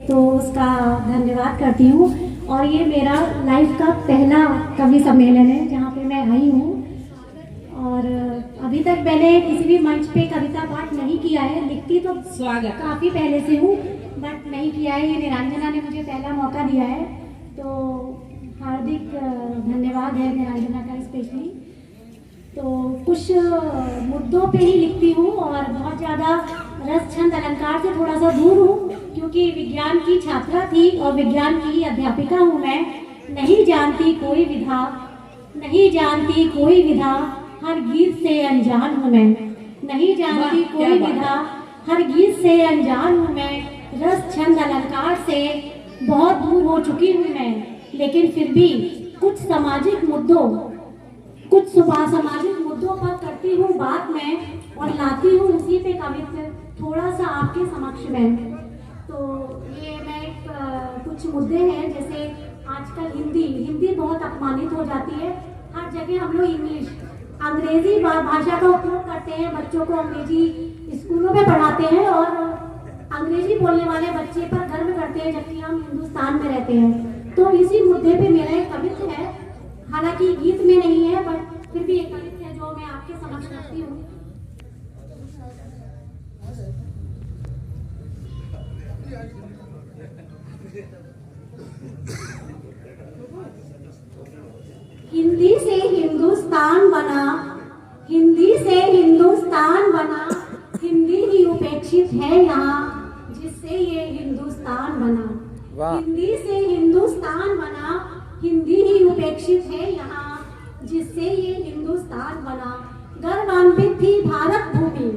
तो उसका धन्यवाद करती हूँ। और ये मेरा लाइफ का पहला कवि सम्मेलन है जहाँ पे मैं आई हूँ। और अभी तक मैंने किसी भी मंच पे कविता पाठ नहीं किया है। लिखती तो स्वागत काफ़ी पहले से हूँ, बट नहीं किया है। ये निरंजना ने मुझे पहला मौका दिया है, तो हार्दिक धन्यवाद है निरंजना का स्पेशली। तो कुछ मुद्दों पे ही लिखती हूँ और बहुत ज़्यादा रस छंद अलंकार से थोड़ा सा दूर हूँ, क्योंकि विज्ञान की छात्रा थी और विज्ञान की ही अध्यापिका हूँ मैं। नहीं जानती कोई विधा, नहीं जानती कोई विधा, हर गीत से अनजान हूँ मैं। नहीं जानती कोई विधा, हर गीत से अनजान हूँ मैं। रस छंद अलंकार से बहुत दूर हो चुकी हूँ मैं, लेकिन फिर भी कुछ सामाजिक मुद्दों पर करती हूँ बात में और लाती हूँ उसी पे कवित्व थोड़ा सा आपके समक्ष में। तो ये मैं कुछ मुद्दे हैं, जैसे आजकल हिंदी बहुत अपमानित हो जाती है। हर जगह हम लोग अंग्रेजी भाषा का उपयोग करते हैं, बच्चों को अंग्रेजी स्कूलों में पढ़ाते हैं और अंग्रेजी बोलने वाले बच्चे पर गर्व करते हैं, जबकि हम हिंदुस्तान में रहते हैं। तो इसी मुद्दे पे मेरा एक कवित्व है, हालांकि गीत में नहीं है, बट फिर भी एक कवित्व है जो मैं आपके समक्ष रखती हूँ। हिंदी से हिंदुस्तान बना, हिंदी से हिंदुस्तान बना, हिंदी ही उपेक्षित है यहाँ जिससे ये हिंदुस्तान बना। हिंदी से हिंदुस्तान बना, हिंदी ही उपेक्षित है यहाँ जिससे ये हिंदुस्तान बना। गर्वान्वित थी भारत भूमि,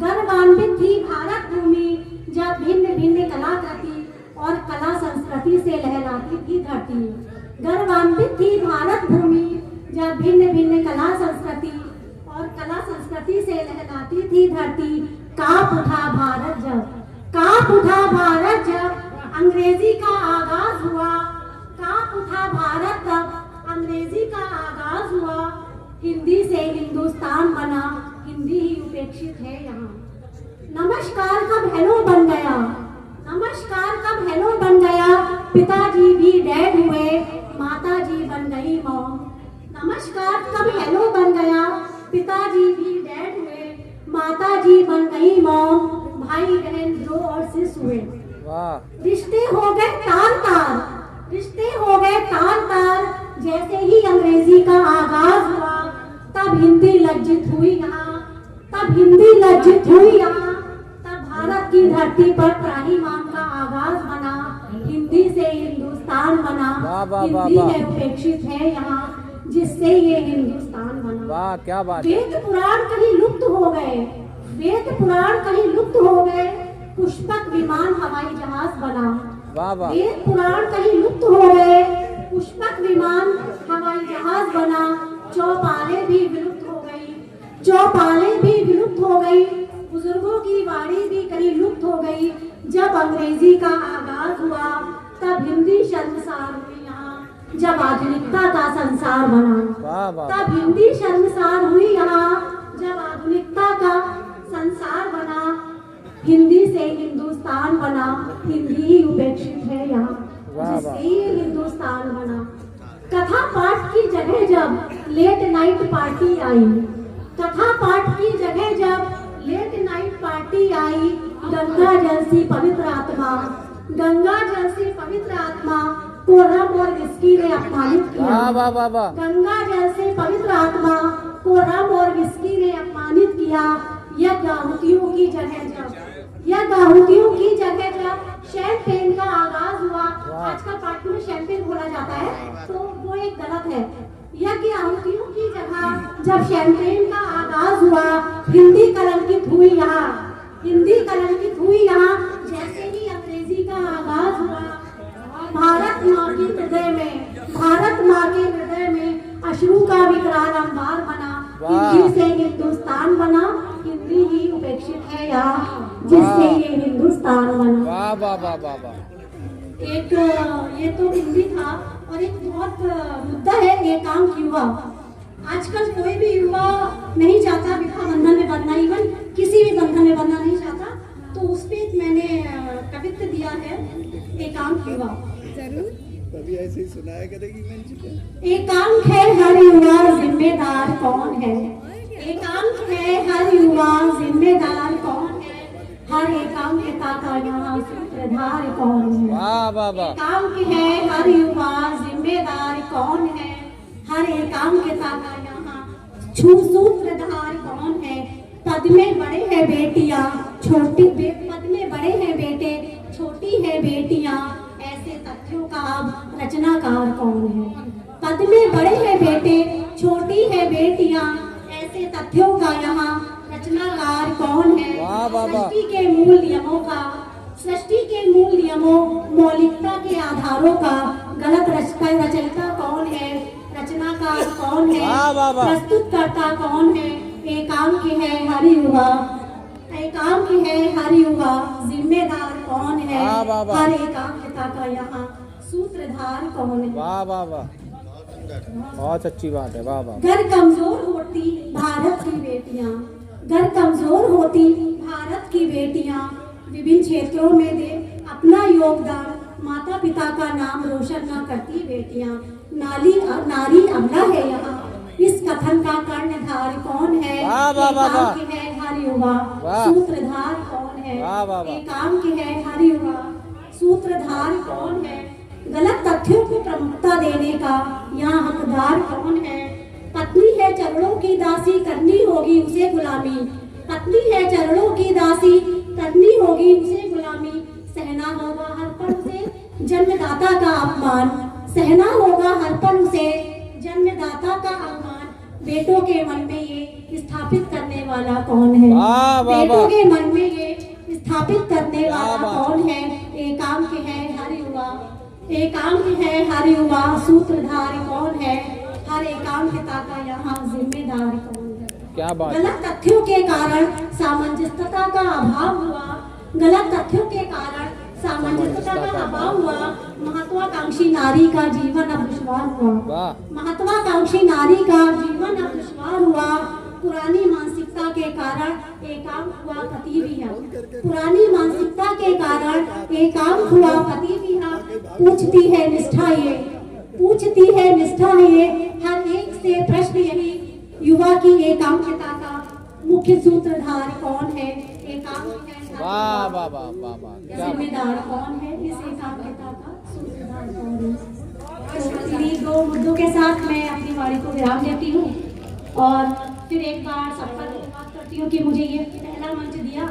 गर्वान्वित थी भारत भूमि, जब भिन्न भिन्न कलाकृति और कला संस्कृति से लहराती थी धरती। गर्वान्वित थी भारत भूमि, जब भिन्न भिन्न कला संस्कृति और कला संस्कृति से लहराती थी धरती। कांप उठा भारत जब, कांप उठा भारत जब अंग्रेजी का आगाज हुआ। कांप उठा भारत तब अंग्रेजी का आगाज हुआ। हिंदी से हिंदुस्तान बना, हिंदी ही उपेक्षित है यहाँ। नमस्कार कब हेलो बन गया, नमस्कार कब हेलो बन गया, पिताजी भी डैड हुए, माताजी बन गई मॉम। नमस्कार कब हेलो बन गया, पिताजी भी डैड हुए, माताजी बन गई मॉम, भाई बहन ब्रो और सिस हुए। रिश्ते हो गए तार तार, रिश्ते हो गए तार तार, जैसे ही अंग्रेजी का आगाज हुआ। तब हिंदी लज्जित हुई यहाँ, तब हिंदी लज्जित हुई यहाँ, तब भारत की धरती पर त्राहिमाम का आगाज बना। हिंदी से हिंदुस्तान बना, हिंदी है उपेक्षित है यहाँ जिससे ये हिंदुस्तान बना। वाह क्या बात। वेद पुराण कहीं लुप्त हो गए, वेद पुराण कहीं लुप्त हो गए, पुष्पक विमान हवाई जहाज बना। वाह वाह। वेद पुराण कहीं लुप्त हो गए, पुष्पक विमान हवाई जहाज बना। चौपालें भी विलुप्त हो गई, चौपालें भी विलुप्त हो गई, बुजुर्गों की वाणी भी कहीं लुप्त हो गई। जब अंग्रेजी का आगाज हुआ तब हिंदी शर्मसार हुई यहाँ जब आधुनिकता का संसार बना। तब हिंदी शर्मसार हुई यहाँ जब आधुनिकता का संसार बना। हिंदी से हिंदुस्तान बना, हिंदी ही उपेक्षित है यहाँ जिससे ये हिंदुस्तान बना। कथा पाठ की जगह जब लेट नाइट पार्टी आई, कथा पाठ की जगह जब लेट नाइट पार्टी आई, गंगा जल सी पवित्र आत्मा, गंगा जल सी पवित्र आत्मा को रम और विस्की ने अपमानित किया। गंगा जल से पवित्र आत्मा को रम और विस्की ने अपमानित किया। यह आहुतियों की जगह जब, यह आहुतियों की जगह जब शैंपेन का आगाज हुआ। आजकल पार्टी में शैंपेन बोला जाता है, तो वो एक गलत है। यज्ञ आहुतियों की जगह जब शैंपेन का आगाज हुआ, हिंदी कलंकित हुई यहाँ, हिंदी कलंकित हुई यहाँ जैसे ही अंग्रेजी का आगाज हुआ। भारत माँ के हृदय में, भारत माँ के हृदय में अश्रु का विकराल अंबार बना। हिंदी से हिंदुस्तान बना, हिंदी ही उपेक्षित है यहाँ जिससे ये हिंदुस्तान बना। वाह वाह वाह वाह वाह। एक ये तो हिंदी था, और एक बहुत मुद्दा है एकांक युवा। आजकल कोई भी युवा नहीं चाहता विवाह बंधन में बंधना, इवन किसी भी बंधन में बंधना नहीं चाहता। तो उस पर मैंने कवित्व दिया है। एकांक युवा। तभी ऐसे ही सुनाया करेगी मंच पे। एकांक है हर युवा जिम्मेदार कौन है, एकांक है हर युवा जिम्मेदार कौन है, हर एकांकिता का यहाँ सूत्रधार कौन है। वाह वाह वाह। एकांक है हर युवा जिम्मेदार कौन है, हर एकांकिता का यहाँ सूत्रधार कौन है। पद में बड़े हैं बेटियां पद में बड़े हैं बेटे, छोटी है बेटियां, ऐसे तथ्यों का अब रचनाकार कौन है। पद में बड़े हैं बेटे, छोटी है बेटियां, ऐसे तथ्यों का यहाँ रचनाकार कौन है। वाह, वाह, वाह। सृष्टि के मूल नियमों मौलिकता के आधारों का गलत रचयिता कौन है, रचनाकार कौन है, वाह, वाह, वाह। प्रस्तुतकर्ता कौन है। एकांक है हर युवा, एकांक है हर युवा जिम्मेदार कौन है, वाह, वाह, वाह। हर एकांकिता का यहाँ सूत्रधार कौन है। वाह वाह वाह, बहुत अच्छी बात है। वाह वाह। घर कमजोर होती भारत की बेटियां, घर कमजोर होती भारत की बेटियां, विभिन्न क्षेत्रों में दे अपना योगदान, माता पिता का नाम रोशन न करती बेटियां, नारी अबला है यहाँ, इस कथन का कर्णधार कौन है। वाह, वाह, वाह, वाह। एकांक है हर युवा वाह। सूत्रधार कौन है। वाह, वाह, वाह। एकांक है हर युवा सूत्रधार कौन है। गलत तथ्यों को प्रमुखता देने का यहाँ हकदार कौन है। पत्नी है चरणों की दासी, करनी होगी उसे गुलामी, पत्नी है चरणों की दासी, करनी होगी उसे गुलामी, सहना होगा हर पल उसे जन्मदाता का अपमान, सहना होगा हर पल उसे जन्मदाता का अपमान। बेटों के मन में ये स्थापित करने वाला कौन है। वाह, वाह, बेटों वाह। के मन में ये स्थापित करने वाह, वाला वाह। कौन है। एकांक है हर युवा, एकांक है हर युवा सूत्रधार कौन है, हर एकांकिता का यहाँ जिम्मेदार कौन है। क्या बात है। गलत तथ्यों के कारण सामंजस्यता का अभाव हुआ, गलत तथ्यों के कारण सामंजस्यता का अभाव हुआ, महत्वाकांक्षी नारी का जीवन अब दुश्वार हुआ। वाह। महत्वाकांक्षी नारी का जीवन अब दुश्वार हुआ, पुरानी मानसिकता के कारण एकांक हुआ पति विहा, पुरानी मानसिकता के कारण एकांक हुआ पति विहा। पूछती है निष्ठा ये हर एक से प्रश्न यही, युवा की एकांकिता का मुख्य सूत्रधार कौन है। एकांक है वाह वाह वाह वाह वाह, क्या जिम्मेदार कौन है, इस एकांकिता का सूत्रधार कौन है। तो इन्हीं दो मुद्दों के साथ मैं अपनी वाणी को विराम देती हूँ और फिर एक बार सबका धन्यवाद करती हूँ कि मुझे ये पहला मंच दिया।